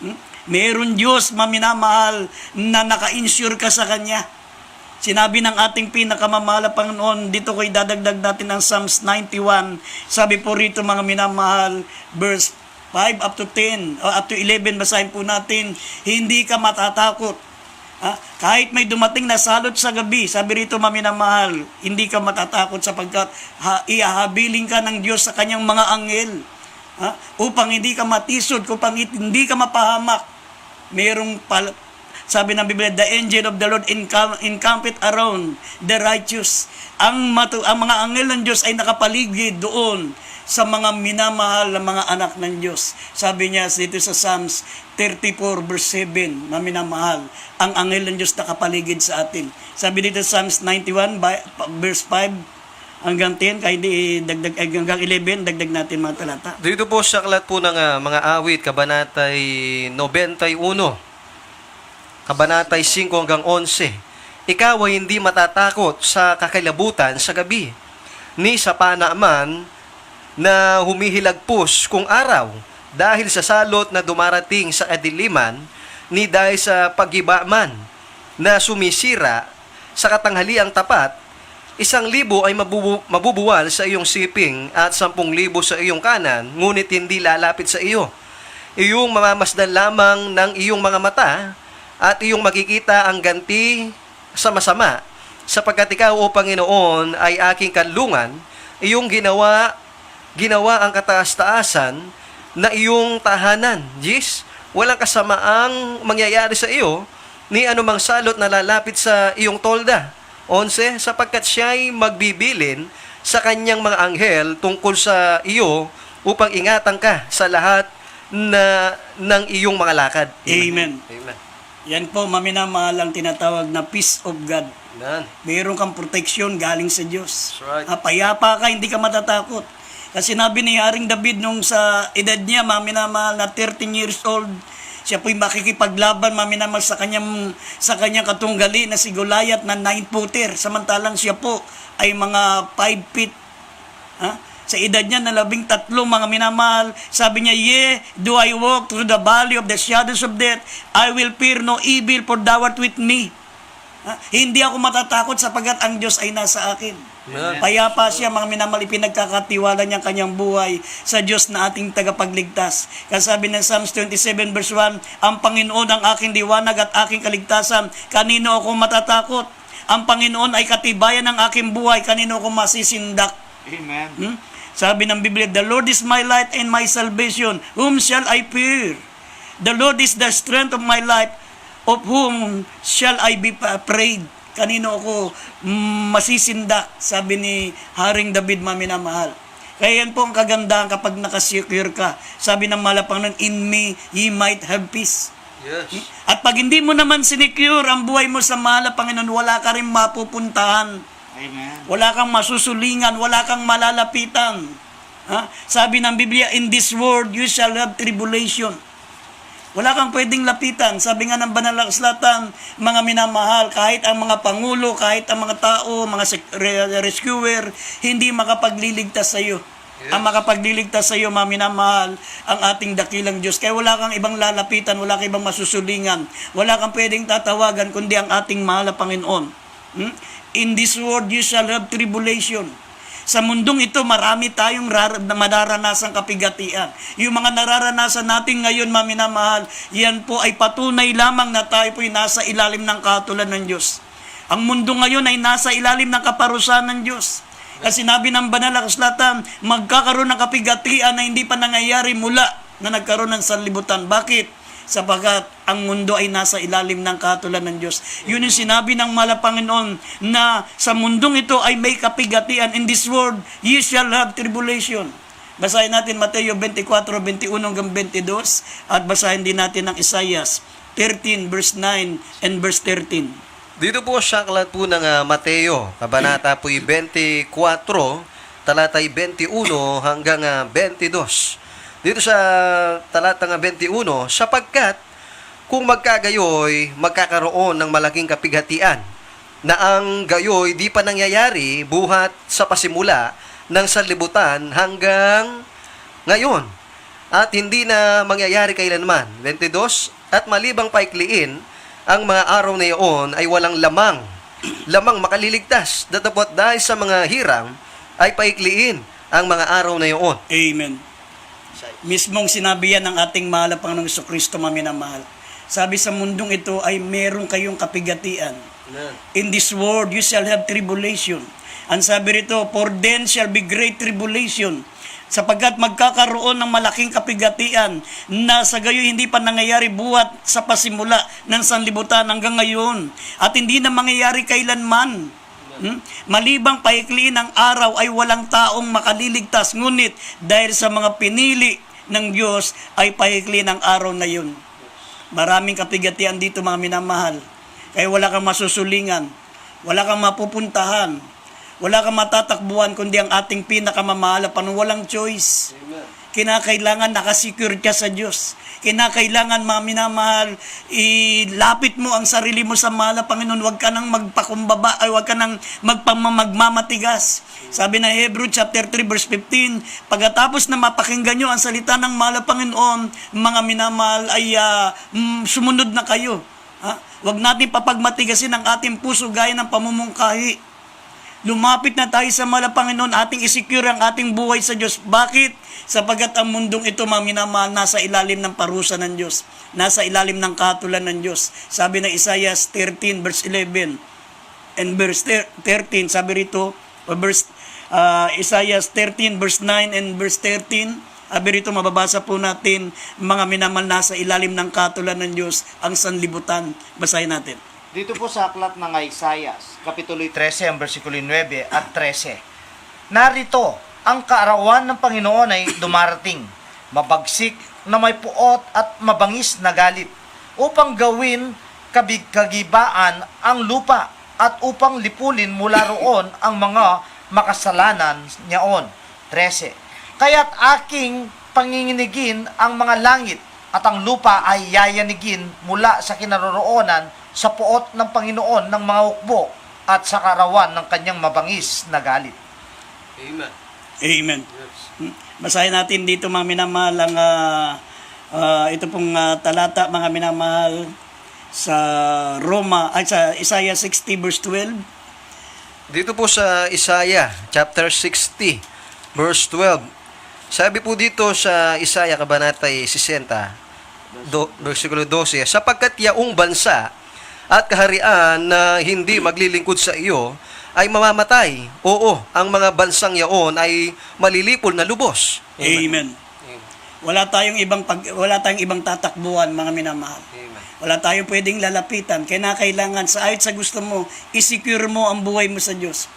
B: Meron Diyos, maminamahal, na naka-insure ka sa Kanya. Sinabi ng ating pinakamamahal na Panginoon, dito ko'y dadagdag natin ang Psalms 91. Sabi po rito, mga minamahal, verse 5 up to 10, o up to 11, basahin po natin, hindi ka matatakot. Kahit may dumating na salot sa gabi, sabi rito, maminamahal, hindi ka matatakot sapagkat iahabiling ka ng Diyos sa Kanyang mga anghel. Upang hindi ka matisod, upang hindi ka mapahamak. Sabi ng Biblia, the angel of the Lord encampeth around the righteous. Ang mga anghel ng Diyos ay nakapaligid doon sa mga minamahal na mga anak ng Diyos. Sabi niya dito sa Psalms 34 verse 7, na minamahal, ang anghel ng Diyos nakapaligid sa atin. Sabi dito sa Psalms 91 verse 5 hanggang 10, kahit hindi hanggang 11, dagdag natin mga talata.
A: Dito po sa aklat po ng mga awit, kabanatay 91. Kabanatay 5 hanggang 11. Ikaw ay hindi matatakot sa kakilabutan sa gabi, ni sa panaaman na humihilagpos kung araw, dahil sa salot na dumarating sa kadiliman, ni dahil sa paghiba man na sumisira sa katanghaliang tapat. 1,000 ay mabubuwal sa iyong siping at 10,000 sa iyong kanan, ngunit hindi lalapit sa iyo. Iyong mamamasdan lamang ng iyong mga mata at iyong makikita ang ganti sa masama, sapagkat ikaw, O Panginoon, ay aking kanlungan. Iyong ginawa ang kataas-taasan na iyong tahanan. Yes, walang kasamaang mangyayari sa iyo, ni anumang salot na lalapit sa iyong tolda. 11, sapagkat siya'y magbibilin sa kanyang mga anghel tungkol sa iyo upang ingatan ka sa lahat ng iyong mga lakad.
B: Amen.
A: Amen.
B: Yan po, maminamahal ang tinatawag na peace of God.
A: Amen.
B: Mayroon kang proteksyon galing sa Diyos.
A: That's right.
B: Payapa ka, hindi ka matatakot. Kasi sinabi ni Haring David nung sa edad niya, maminamahal na 13 years old, siya po'y makikipaglaban, maminamahal sa kanyang katunggali na si Goliath na 9-footer. Samantalang siya po ay mga 5 feet. Sa edad niya na 13, mga minamahal, sabi niya, "Yea, do I walk through the valley of the shadows of death, I will fear no evil, for thou art with me." Hindi ako matatakot sapagkat ang Diyos ay nasa akin.
A: Amen.
B: Payapa siya, mga minamahal, ipinagkakatiwala niya kanyang buhay sa Diyos na ating tagapagligtas. Kasabi ng Psalms 27 verse 1, "Ang Panginoon ang aking liwanag at aking kaligtasan, kanino ako matatakot? Ang Panginoon ay katibayan ng aking buhay, kanino ako masisindak?"
C: Amen.
B: Sabi ng Biblia, "The Lord is my light and my salvation. Whom shall I fear? The Lord is the strength of my life. Of whom shall I be afraid?" Kanino ako masisindak? Sabi ni Haring David, maminamahal. Kaya yan po ang kagandahan kapag nakasecure ka. Sabi ng Malapangan, "In me, ye might have peace."
A: Yes.
B: At pag hindi mo naman sinecure ang buhay mo sa mahal na Panginoon, wala ka rin mapupuntahan.
C: Amen.
B: Wala kang masusulingan, wala kang malalapitan. Sabi ng Biblia, "In this world you shall have tribulation." Wala kang pwedeng lapitan. Sabi nga ng Banal na Kasulatan, mga minamahal, kahit ang mga pangulo, kahit ang mga tao, mga rescuer, hindi makapagliligtas sa iyo. Ang makapagliligtas sa iyo, mga minamahal, ang ating dakilang Diyos. Kaya wala kang ibang lalapitan, wala kang ibang masusulingan, wala kang pwedeng tatawagan, kundi ang ating mahal na Panginoon. "In this world you shall have tribulation." Sa mundong ito, marami tayong madaranasan kapigatian. Yung mga nararanasan natin ngayon, maminamahal, yan po ay patunay lamang na tayo po'y nasa ilalim ng kahatulan ng Diyos. Ang mundo ngayon ay nasa ilalim ng kaparusahan ng Diyos. Kasi sinabi ng Banal na Kasulatan, magkakaroon ng kapigatian na hindi pa nangyayari mula na nagkaroon ng sanlibutan. Bakit? Sapagkat ang mundo ay nasa ilalim ng kahatulan ng Diyos. Yun yung sinabi ng mahal na Panginoon na sa mundong ito ay may kapigatian. "In this world, ye shall have tribulation." Basahin natin Mateo 24:21 hanggang 22 at basahin din natin ang Isaiah 13 verse 9 and verse 13.
A: Dito po sa aklat po ng Mateo, kabanata po 24, talatay 21 hanggang 22. Dito sa talatang 21, "Sapagkat kung magkagayoy, magkakaroon ng malaking kapighatian, na ang gayoy di pa nangyayari buhat sa pasimula ng sanlibutan hanggang ngayon, at hindi na mangyayari kailanman." 22, "At malibang paikliin, ang mga araw na iyon ay walang lamang makaliligtas, datapot dahil sa mga hirang ay paikliin ang mga araw na iyon."
B: Amen. Mismong sinabi yan ng ating mahal na Panginoong Jesucristo, maminamahal. Sabi, sa mundong ito ay meron kayong kapigatian. "In this world you shall have tribulation." Ang sabi rito, "For then shall be great tribulation." Sapagkat magkakaroon ng malaking kapigatian na sa gayo hindi pa nangyayari buhat sa pasimula ng sanlibutan hanggang ngayon. At hindi na mangyayari kailanman. Malibang paikliin ang araw ay walang taong makaliligtas. Ngunit dahil sa mga pinili ng Diyos ay paikliin ang araw na yun. Maraming kapigatian dito, mga minamahal. Kaya wala kang masusulingan, wala kang mapupuntahan, wala kang matatakbuhan, kundi ang ating pinakamamahal na Panginoon. Walang choice.
A: Amen.
B: kinakailangan nakasecure ka sa Diyos. Kinakailangan, mga minamahal, ilapit mo ang sarili mo sa mahal na Panginoon. Huwag ka nang magpakumbaba, ay huwag ka nang magmamatigas. Sabi ng Hebrew chapter 3 verse 15, pagkatapos na mapakinggan nyo ang salita ng mahal na Panginoon, mga minamahal, ay sumunod na kayo. Huwag natin papagmatigasin ang ating puso gaya ng pamumungkahi. Lumapit na tayo sa mahal na Panginoon, ating isecure ang ating buhay sa Diyos. Bakit? Sapagat ang mundong ito, mga minamahal, nasa ilalim ng parusa ng Diyos. Nasa ilalim ng kahatulan ng Diyos. Sabi ng Isaiah 13 verse 11 and verse 13, sabi rito, Isaiah 13 verse 9 and verse 13, sabi rito, mababasa po natin, mga minamahal, nasa ilalim ng kahatulan ng Diyos, ang sanlibutan. Basahin natin.
C: Dito po sa aklat ng Isaiah, Kapitulo 13, ang versikulo 9 at 13. Narito, ang kaarawan ng Panginoon ay dumarating, mabagsik na may puot at mabangis na galit, upang gawin kagibaan ang lupa at upang lipulin mula roon ang mga makasalanan niyaon. 13. Kaya't aking panginginigin ang mga langit at ang lupa ay yayanigin mula sa kinaroroonan sa puot ng Panginoon ng mga hukbo at sa karawan ng kanyang mabangis na galit.
A: Amen.
B: Amen. Basahin natin dito, mga minamahal, ang ito pong talata, mga minamahal, sa sa Isaiah 60 verse 12.
A: Dito po sa Isaiah chapter 60 verse 12. Sabi po dito sa Isaiah kabanata 60 versikulo 12, sapagkat yaong bansa at kaharian na hindi maglilingkod sa iyo ay mamamatay. Oo, ang mga bansang yaon ay malilipol na lubos.
B: Amen. Wala tayong ibang tatakbuhan, mga minamahal.
A: Amen.
B: Wala tayong pwedeng lalapitan. Kailangan sa ayot sa gusto mo, isecure mo ang buhay mo sa Diyos.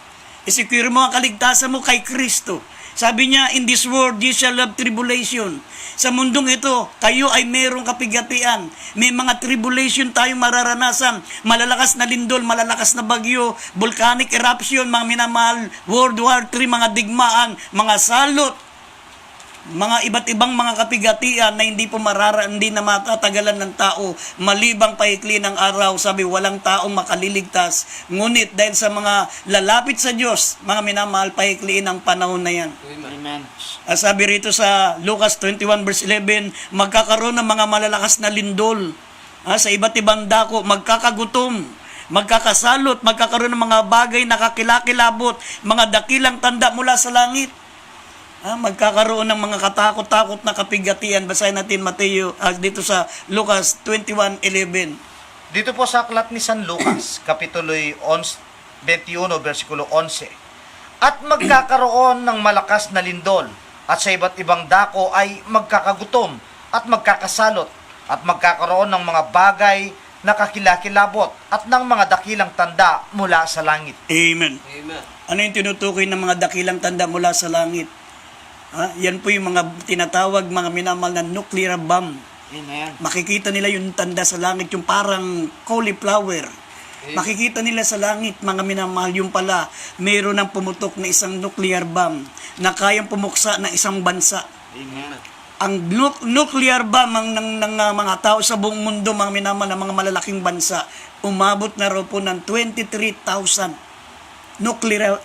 B: Isecure mo ang kaligtasan mo kay Kristo. Sabi niya, in this world ye shall have tribulation. Sa mundong ito, kayo ay mayroong kapigatian. May mga tribulation tayong mararanasan. Malalakas na lindol, malalakas na bagyo, volcanic eruption, mga minamahal, World War III, mga digmaan, mga salot, mga iba't ibang mga kapigatian na hindi na matatagalan ng tao, malibang paikli ng araw. Sabi, walang taong makaliligtas. Ngunit dahil sa mga lalapit sa Diyos, mga minamahal, paikliin ang panahon na yan.
C: Amen.
B: Sabi rito sa Lucas 21 verse 11, magkakaroon ng mga malalakas na lindol. Sa iba't ibang dako, magkakagutom, magkakasalot, magkakaroon ng mga bagay na kakilakilabot, mga dakilang tanda mula sa langit. Magkakaroon ng mga katakot-takot na kapigatian. Basahin natin Mateo, dito sa Lucas 21:11.
C: Dito po sa aklat ni San Lucas, Kapitulo 21, versikulo 11. At magkakaroon ng malakas na lindol, at sa iba't ibang dako ay magkakagutom, at magkakasalot, at magkakaroon ng mga bagay na kakilakilabot, at ng mga dakilang tanda mula sa langit.
B: Amen.
A: Amen.
B: Ano yung tinutukoy ng mga dakilang tanda mula sa langit? Yan po yung mga tinatawag, mga minamahal, na nuclear bomb.
C: Amen.
B: Makikita nila yung tanda sa langit, yung parang cauliflower. Makikita nila sa langit, mga minamahal, yung pala, mayroon ng pumutok na isang nuclear bomb na kayang pumuksa ng isang bansa.
C: Amen.
B: Ang nuclear bomb ng mga tao sa buong mundo, mga minamahal, ng mga malalaking bansa, umabot na raw po ng 23,000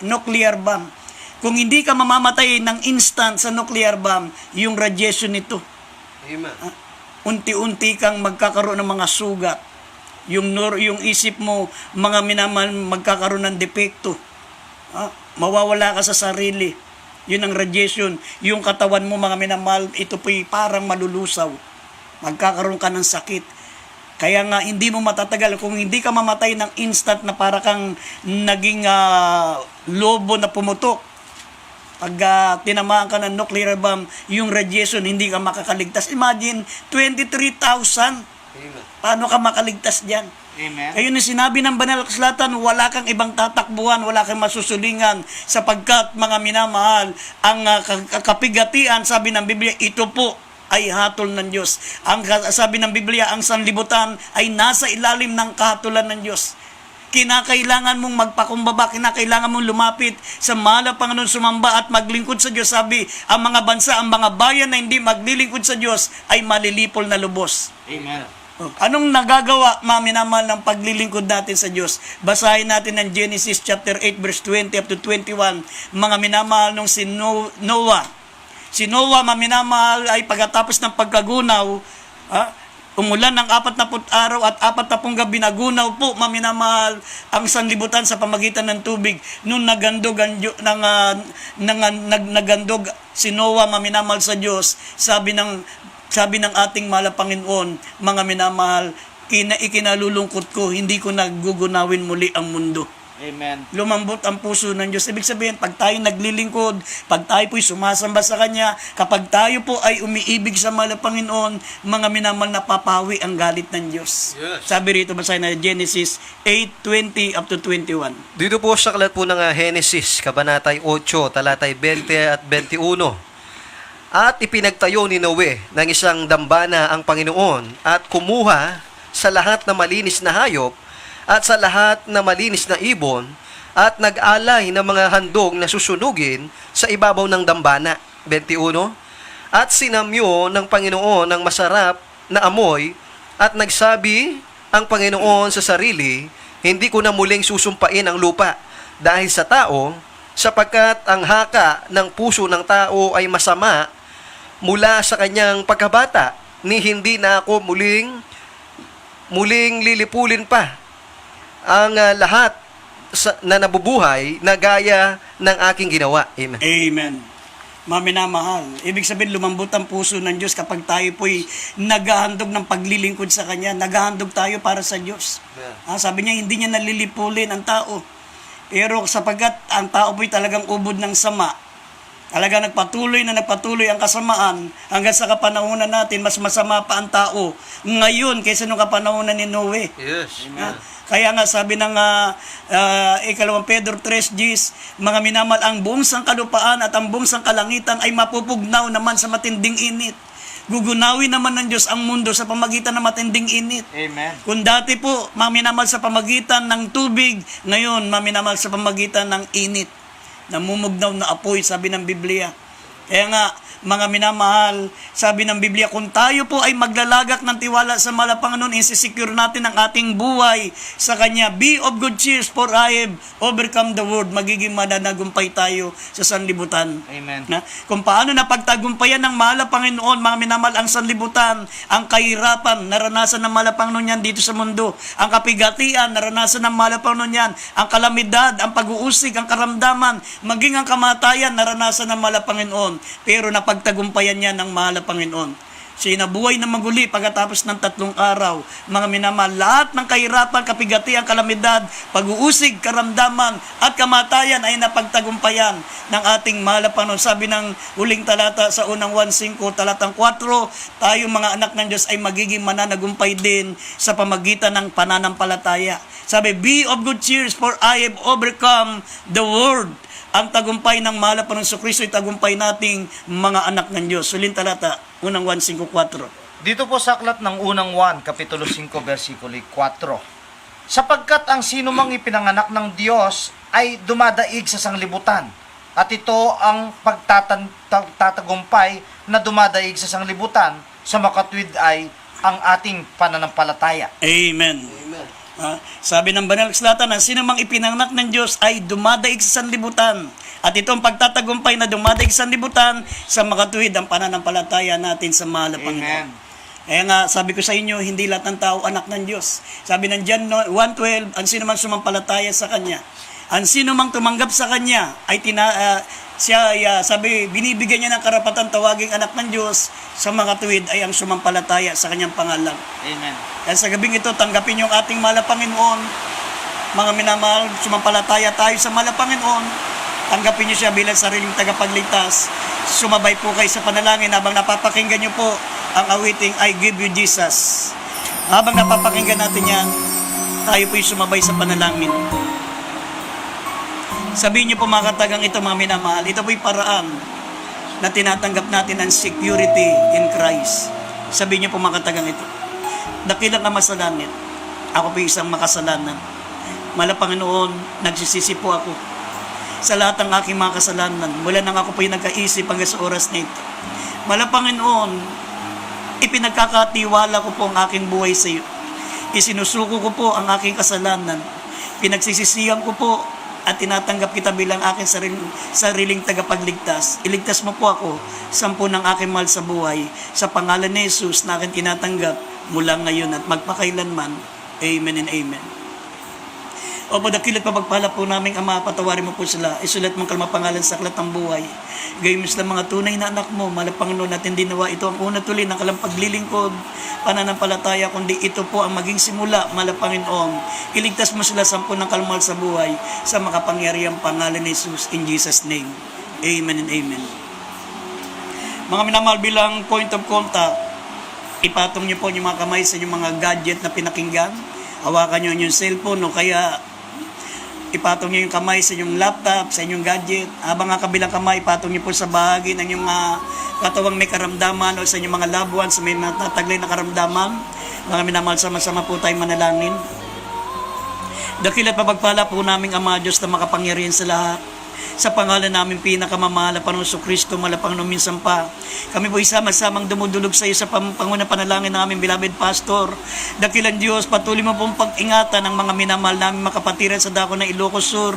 B: nuclear bomb. Kung hindi ka mamamatay ng instant sa nuclear bomb, yung radiation nito,
A: Amen.
B: unti-unti kang magkakaroon ng mga sugat. Yung isip mo, mga minamahal, magkakaroon ng depekto. Mawawala ka sa sarili. Yun ang radiation. Yung katawan mo, mga minamahal, ito po'y parang malulusaw. Magkakaroon ka ng sakit. Kaya nga, hindi mo matatagal. Kung hindi ka mamatay ng instant na para kang naging lobo na pumutok, pag tinamaan ka ng nuclear bomb, yung radiation, hindi ka makakaligtas. Imagine, 23,000.
A: Amen.
B: Paano ka makaligtas dyan?
C: Amen.
B: Kaya yung sinabi ng banal na kasulatan, wala kang ibang tatakbuhan, wala kang masusulingan, sapagkat, mga minamahal, ang kapigatian, sabi ng Biblia, ito po ay hatol ng Diyos. Ang sabi ng Biblia, ang sanlibutan ay nasa ilalim ng kahatulan ng Diyos. kinakailangan mong magpakumbaba, kinakailangan mong lumapit sa mahal na Panginoon, sumamba at maglingkod sa Diyos. Sabi, ang mga bansa, ang mga bayan na hindi maglilingkod sa Diyos ay malilipol na lubos.
C: Amen.
B: Anong nagagawa, mga minamahal, ng paglilingkod natin sa Diyos? Basahin natin ang Genesis chapter 8 verse 20 up to 21. Mga minamahal, nung si Noah, mga minamahal, ay pagkatapos ng pagkagunaw, umulan ng 40 araw at 40 gabi, nagunaw po, mga minamahal, ang sanlibutan sa pamagitan ng tubig. Nung nagandog si Noah, mga minamahal, sa Diyos, sabi ng ating mahal na Panginoon, mga minamahal, ikinalulungkot ko, hindi ko nagugunawin muli ang mundo.
C: Amen.
B: Lumambot ang puso ng Diyos. Ibig sabihin, pag tayo naglilingkod, pag tayo po'y sumasamba sa Kanya, kapag tayo po ay umiibig sa mahal na Panginoon, mga minamahal, napapawi ang galit ng Diyos.
A: Yes.
B: Sabi rito, basahin na Genesis 8:20 up to 21.
A: Dito po sa aklat po ng Genesis, Kabanatay 8, talatay 20 at 21. At ipinagtayo ni Noe ng isang dambana ang Panginoon at kumuha sa lahat na malinis na hayop at sa lahat na malinis na ibon at nag-alay ng mga handog na susunugin sa ibabaw ng dambana. 21. At sinamyo ng Panginoon ng masarap na amoy at nagsabi ang Panginoon sa sarili, hindi ko na muling susumpain ang lupa dahil sa tao, sapagkat ang haka ng puso ng tao ay masama mula sa kanyang pagkabata, ni hindi na ako muling lilipulin pa ang lahat na nabubuhay na gaya ng aking ginawa. Amen.
B: Amen. Mga minamahal, ibig sabihin, lumambot ang puso ng Diyos kapag tayo po'y naghahandog ng paglilingkod sa Kanya. Naghahandog tayo para sa Diyos. Sabi niya, hindi niya nalilipulin ang tao. Pero sapagkat ang tao po'y talagang ubod ng sama, talaga nagpatuloy ang kasamaan hanggang sa kapanahunan natin, mas masama pa ang tao ngayon kaysa nung kapanahunan ni Noe.
A: Yes.
B: Kaya nga sabi ng 2 Pedro 3:10, mga minamal, ang buong sangkalupaan at ang buong sangkalangitan ay mapupugnaw naman sa matinding init. Gugunawin naman ng Diyos ang mundo sa pamagitan ng matinding init.
C: Amen.
B: Kung dati po, mga minamal, sa pamagitan ng tubig, ngayon, mga minamal, sa pamagitan ng init. Namumugnaw na apoy, sabi ng Biblia. Kaya nga, mga minamahal, sabi ng Biblia, kung tayo po ay maglalagak ng tiwala sa mahal na Panginoon, insisecure natin ang ating buhay sa Kanya. Be of good cheer, for I have overcome the world. Magiging mananagumpay tayo sa sanlibutan.
C: Amen.
B: Kung paano napagtagumpayan ng mahal na Panginoon, mga minamahal, ang sanlibutan, ang kahirapan, naranasan ng mahal na Panginoon yan dito sa mundo. Ang kapigatian, naranasan ng mahal na Panginoon yan. Ang kalamidad, ang pag-uusig, ang karamdaman, maging ang kamatayan, naranasan ng mahal na Panginoon. Pero napagtagumpayan niya ng mahal na Panginoon. Siya nabuhay na maguli pagkatapos ng 3 araw. Mga minamahal, lahat ng kahirapan, kapigatian, kalamidad, pag-uusig, karamdaman, at kamatayan ay napagtagumpayan ng ating mahal na Panginoon. Sabi ng huling talata sa unang 1:5, talatang 4, tayo mga anak ng Diyos ay magiging mananagumpay din sa pamagitan ng pananampalataya. Sabi, be of good cheer, for I have overcome the world. Ang tagumpay ng mahal na Panginoong Kristo ay tagumpay nating mga anak ng Diyos. Huling talata, unang 1:5-4.
C: Dito po sa aklat ng unang 1, Kapitulo 5, versikulo 4. Sapagkat ang sino mang ipinanganak ng Diyos ay dumadaig sa sanglibutan. At ito ang pagtatagumpay na dumadaig sa sanglibutan, sa makatwid ay ang ating pananampalataya.
B: Amen. Sabi ng Banal na Kasulatan, ang sino mang ipinanganak ng Diyos ay dumadaig sa sanlibutan. At ito ang pagtatagumpay na dumadaig sa sanlibutan, sa makatuwid ang pananampalataya natin sa mahal na Panginoon. Kaya nga, sabi ko sa inyo, hindi lahat ng tao anak ng Diyos. Sabi ng John 1:12, ang sino mang sumampalataya sa Kanya, ang sino mang tumanggap sa Kanya, ay sabi, binibigyan niya ng karapatan tawaging anak ng Diyos, sa makatuwid ay ang sumampalataya sa Kanyang pangalan.
C: Amen.
B: Kaya sa gabing ito, tanggapin yung ating mahal na Panginoon. Mga minamahal, sumampalataya tayo sa mahal na Panginoon. Tanggapin niyo siya bilang sariling tagapagligtas. Sumabay po kayo sa panalangin habang napapakinggan niyo po ang awiting I Give You Jesus. Habang napapakinggan natin yan, tayo po'y sumabay sa panalangin. Sabihin niyo po mga katagang ito, mga minamahal, ito po'y paraan na tinatanggap natin ang security in Christ. Sabihin niyo po mga katagang ito, dakilang Ama sa langit, ako po'y isang makasalanan. Mala Panginoon, nagsisisi po ako sa lahat ng aking mga kasalanan. Mula nang ako po'y nagkaisip hanggang sa oras na ito. Mala Panginoon, ipinagkakatiwala ko po ang aking buhay sa iyo. Isinusuko ko po ang aking kasalanan. Pinagsisisihan ko po at tinatanggap kita bilang aking sariling tagapagligtas. Iligtas mo po ako sa ng aking mahal sa buhay. Sa pangalan ni Jesus na aking tinatanggap mula ngayon at magpakailanman. Amen and amen. Opo, dakilat pagpala po namin Ama, patawarin mo po sila. Isulat mong kalmapangalan sa aklat ng buhay. Gayun sila mga tunay na anak mo, Panginoon, natin dinawa ito ang una tuloy ng kalampaglilingkod, pananampalataya, kundi ito po ang maging simula, Panginoon. Iligtas mo sila sa ng kalmahal sa buhay, sa makapangyarihang pangalan ni Jesus, in Jesus' name. Amen and amen. Mga minamahal, bilang point of contact, ipatong niyo po yung mga kamay sa inyong mga gadget na pinakinggan. Hawakan niyo yung cellphone o kaya ipatong niyo yung kamay sa inyong laptop, sa inyong gadget. Habang ang kabilang kamay, ipatong niyo po sa bahagi ng inyong katawang may karamdaman o sa inyong mga loved ones may matataglay na karamdaman. Mga minamahal, sama-sama po tayong manalangin. Dakilat pagpala po naming Ama Diyos na makapangyarihan sa lahat. Sa pangalan namin pinakamamahal na Panginoong Kristo, Panginoon, minsan pa kami po isama-samang dumudulog sa iyo sa pangunang panalangin ng aming beloved pastor. Dakilang Diyos, patuloy mo pong pag-ingatan ng mga minamahal namin makapatiran sa dako ng Ilocos Sur.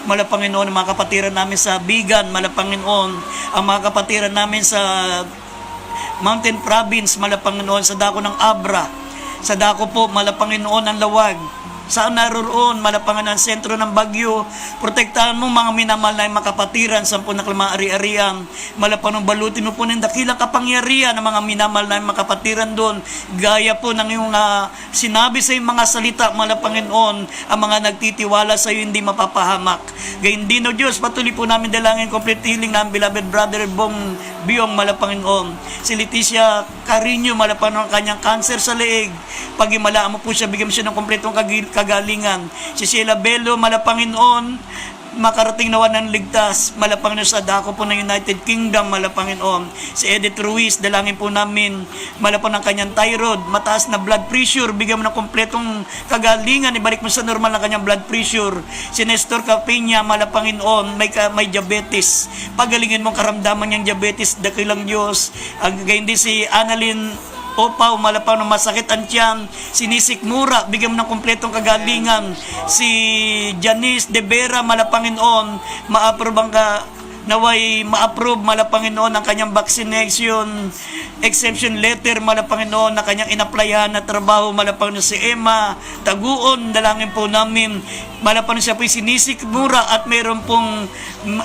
B: Panginoon, ang mga kapatiran namin sa Bigan, Panginoon, ang mga kapatiran namin sa Mountain Province, Panginoon, sa dako ng Abra, sa dako po, Panginoon, ang Lawag. Saan naroon, Panginoon, sentro ng Bagyo, protektahan mo mga minamahal na makapatiran sa po na ari-arian. Panginoon, balutin mo po ng dakilang kapangyarihan ng mga minamahal na makapatiran doon. Gaya po ng iyong sinabi sa iyong mga salita, Panginoon, ang mga nagtitiwala sa iyo hindi mapapahamak. Gayun din, O Diyos, patuloy po namin dalangin complete healing ng beloved brother Bong Biong, Panginoon. Si Leticia Carino, Panginoon, kanyang cancer sa leeg. Pag-imalaan mo po siya, bigyan mo siya ng kompletong kagalingan. Si Sheila Bello, Panginoon, makarating nawa ng ligtas, Panginoon, sa dako po ng United Kingdom, Panginoon. Si Edith Ruiz, dalangin po namin, Panginoon, ng kanyang thyroid, mataas na blood pressure, bigyan mo ng kompletong kagalingan, ibalik mo sa normal na kanyang blood pressure. Si Nestor Capinya, Panginoon, may diabetes, pagalingin mo karamdaman niyang diabetes, dakilang Diyos. Gayon din si Annalyn Opaw, Panginoon, masakit ang tiyan. Sinisik Mura, bigyan mo ng kompletong kagalingan. Si Janice De Vera, Panginoon, naway ma-approve, Panginoon, ang kanyang vaccination exemption letter, Panginoon, na kanyang inaplayan na trabaho, Panginoon. Si Emma Taguon, dalangin po namin, Panginoon, siya po'y sinisik mura at mayroon pong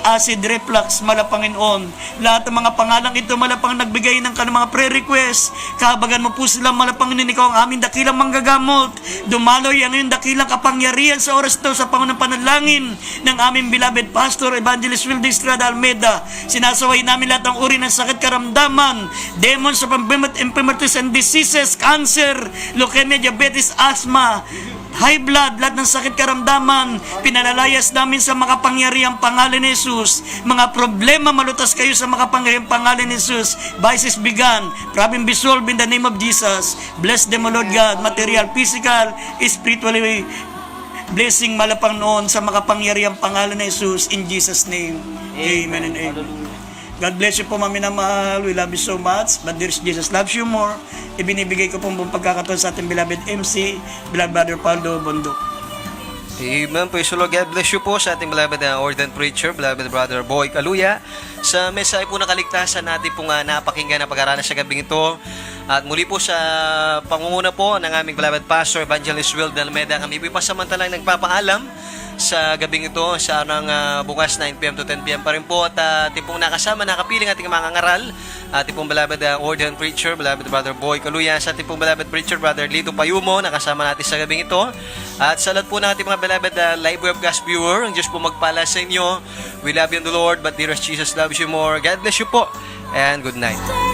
B: acid reflux, Panginoon. Lahat ng mga pangalang ito, Panginoon, nagbigay ng kanilang mga prayer request. Kahabagan mo po sila, Panginoon, ikaw ang aming dakilang manggagamot. Dumaloy ang iyong dakilang kapangyarihan sa oras ito sa Panginoon panalangin ng aming beloved pastor Evangelist Wilde Estrada Almeida. Sinasaway namin lahat ng uri ng sakit, karamdaman, demons of infirmities and diseases, cancer, leukemia, diabetes, asthma, high blood, lahat ng sakit, karamdaman, pinalalayas namin sa makapangyarihang pangalan ni Jesus. Mga problema, malutas kayo sa makapangyarihang pangalan ni Jesus. Vices began, problem be solved in the name of Jesus. Bless them, O Lord God, material, physical, spiritually, blessing, Panginoon, sa makapangyarihang pangalan ni Jesus, in Jesus' name. Amen and amen. God bless you po, mga minamahal. We love you so much. But dear Jesus loves you more. Ibinibigay ko pong buong pagkakataon sa ating beloved MC, beloved Brother Paulo Bondok.
A: Amen. Praise the Lord. God bless you po sa ating beloved ordained preacher, beloved Brother Boy Kaluya. Sa mensahe po ng kaligtasan natin pong napakinggan na pag-aralan sa gabing ito. At muli po sa pangunguna po ng aming beloved pastor, Evangelist Wilde Almeida, kami po pasamantalang nagpapaalam sa gabing ito sa bukas 9 p.m. to 10 p.m. pa rin po. At ating pong nakasama, nakapiling ating mga ngaral, ating pong beloved ordained preacher, beloved Brother Boy Kaluya, sa ating pong beloved preacher, Brother Lito Payumo, nakasama natin sa gabing ito. At sa lahat po ng ating mga beloved live webcast viewer, ang Diyos po magpala sa inyo. We love you in the Lord, but dearest Jesus loves you more. God bless you po, and good night.